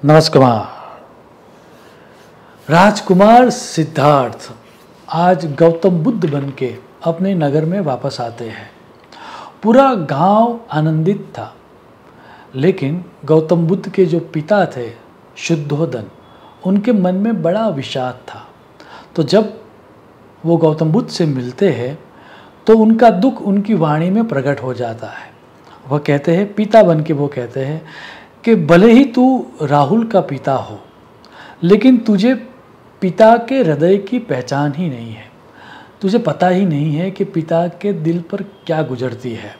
नमस्कार। राजकुमार सिद्धार्थ आज गौतम बुद्ध बन के अपने नगर में वापस आते हैं। पूरा गांव आनंदित था, लेकिन गौतम बुद्ध के जो पिता थे शुद्धोधन, उनके मन में बड़ा विषाद था। तो जब वो गौतम बुद्ध से मिलते हैं तो उनका दुख उनकी वाणी में प्रकट हो जाता है। वह कहते हैं, पिता बन के वो कहते हैं कि भले ही तू राहुल का पिता हो, लेकिन तुझे पिता के हृदय की पहचान ही नहीं है। तुझे पता ही नहीं है कि पिता के दिल पर क्या गुजरती है।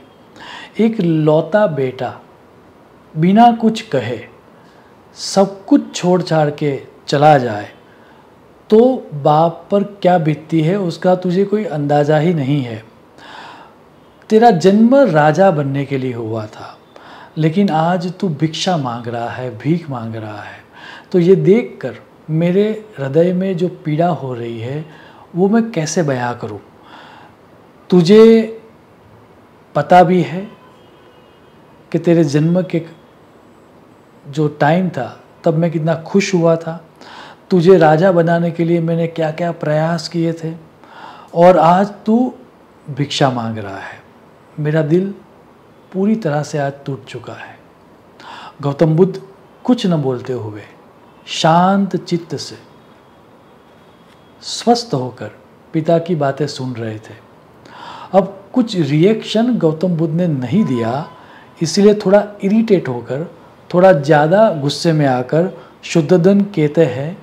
एक लौता बेटा बिना कुछ कहे सब कुछ छोड़ छाड़ के चला जाए तो बाप पर क्या बीतती है उसका तुझे कोई अंदाज़ा ही नहीं है। तेरा जन्म राजा बनने के लिए हुआ था, लेकिन आज तू भिक्षा मांग रहा है, भीख मांग रहा है। तो ये देखकर मेरे हृदय में जो पीड़ा हो रही है वो मैं कैसे बयां करूं। तुझे पता भी है कि तेरे जन्म के जो टाइम था तब मैं कितना खुश हुआ था। तुझे राजा बनाने के लिए मैंने क्या क्या प्रयास किए थे, और आज तू भिक्षा मांग रहा है। मेरा दिल पूरी तरह से आज टूट चुका है। गौतम बुद्ध कुछ न बोलते हुए शांत चित्त से स्वस्थ होकर पिता की बातें सुन रहे थे। अब कुछ रिएक्शन गौतम बुद्ध ने नहीं दिया, इसलिए थोड़ा इरिटेट होकर, थोड़ा ज़्यादा गुस्से में आकर शुद्धोधन कहते हैं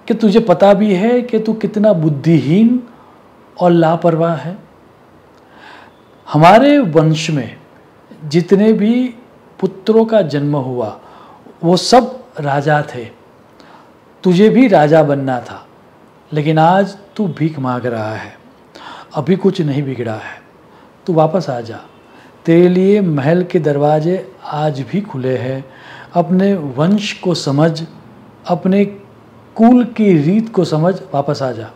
कि तुझे पता भी है कि तू कितना बुद्धिहीन और लापरवाह है। हमारे वंश में जितने भी पुत्रों का जन्म हुआ वो सब राजा थे। तुझे भी राजा बनना था, लेकिन आज तू भीख मांग रहा है। अभी कुछ नहीं बिगड़ा है, तू वापस आ जा। तेरे लिए महल के दरवाजे आज भी खुले हैं। अपने वंश को समझ, अपने कुल की रीत को समझ, वापस आ जा।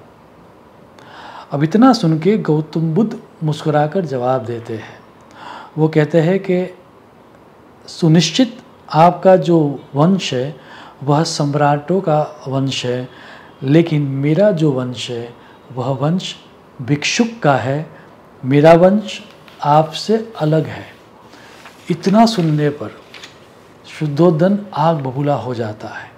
अब इतना सुन के गौतम बुद्ध मुस्कुराकर जवाब देते हैं। वो कहते हैं कि सुनिश्चित आपका जो वंश है वह सम्राटों का वंश है, लेकिन मेरा जो वंश है वह वंश भिक्षुक का है। मेरा वंश आपसे अलग है। इतना सुनने पर शुद्धोधन आग बबूला हो जाता है।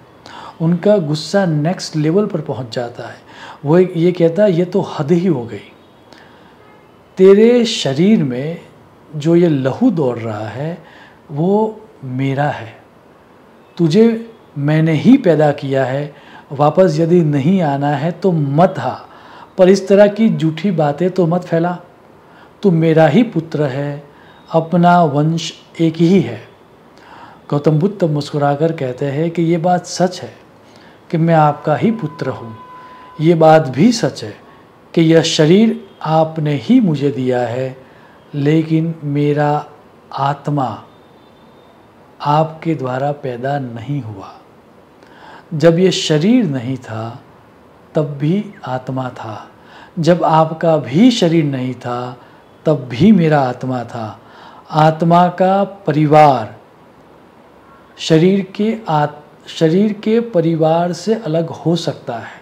उनका गुस्सा नेक्स्ट लेवल पर पहुंच जाता है। वो ये कहता है, ये तो हद ही हो गई। तेरे शरीर में जो ये लहू दौड़ रहा है वो मेरा है। तुझे मैंने ही पैदा किया है। वापस यदि नहीं आना है तो मत आ, पर इस तरह की झूठी बातें तो मत फैला। तू मेरा ही पुत्र है, अपना वंश एक ही है। गौतम बुद्ध तब मुस्कुराकर कहते हैं कि ये बात सच है कि मैं आपका ही पुत्र हूँ। ये बात भी सच है कि यह शरीर आपने ही मुझे दिया है, लेकिन मेरा आत्मा आपके द्वारा पैदा नहीं हुआ। जब ये शरीर नहीं था तब भी आत्मा था। जब आपका भी शरीर नहीं था तब भी मेरा आत्मा था। आत्मा का परिवार शरीर के परिवार से अलग हो सकता है,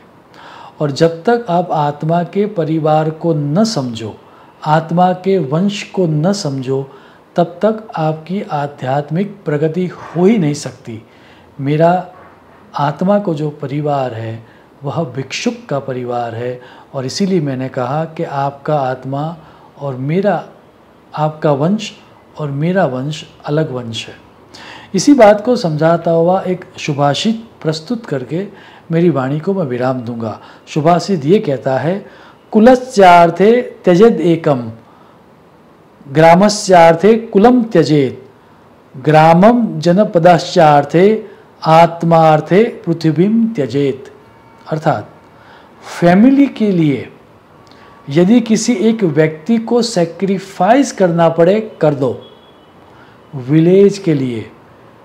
और जब तक आप आत्मा के परिवार को न समझो, आत्मा के वंश को न समझो, तब तक आपकी आध्यात्मिक प्रगति हो ही नहीं सकती। मेरा आत्मा को जो परिवार है वह भिक्षुक का परिवार है, और इसीलिए मैंने कहा कि आपका आत्मा और मेरा, आपका वंश और मेरा वंश अलग वंश है। इसी बात को समझाता हुआ एक सुभाषित प्रस्तुत करके मेरी वाणी को मैं विराम दूंगा। सुभाषित ये कहता है, कुलस्यार्थे त्यजेद एकम, ग्रामस्यार्थे कुलम त्यजेत, ग्रामम जनपदस्यार्थे आत्मार्थे पृथ्वीम त्यजेत। अर्थात फैमिली के लिए यदि किसी एक व्यक्ति को सेक्रीफाइस करना पड़े कर दो। विलेज के लिए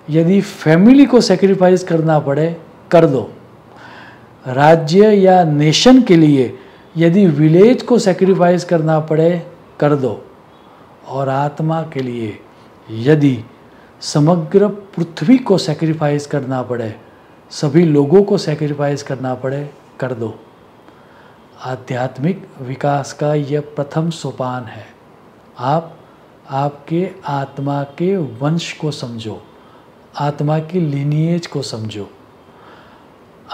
यदि फैमिली को सेक्रीफाइस करना पड़े कर दो। राज्य या नेशन के लिए यदि विलेज को सेक्रीफाइस करना पड़े कर दो। और आत्मा के लिए यदि समग्र पृथ्वी को सैक्रिफाइस करना पड़े, सभी लोगों को सैक्रिफाइस करना पड़े, कर दो। आध्यात्मिक विकास का यह प्रथम सोपान है। आप आपके आत्मा के वंश को समझो, आत्मा की लिनिएज को समझो।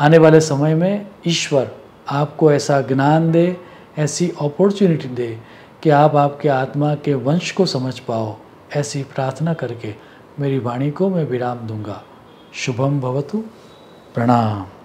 आने वाले समय में ईश्वर आपको ऐसा ज्ञान दे, ऐसी अपॉर्चुनिटी दे कि आप आपके आत्मा के वंश को समझ पाओ। ऐसी प्रार्थना करके मेरी वाणी को मैं विराम दूंगा। शुभम भवतु। प्रणाम।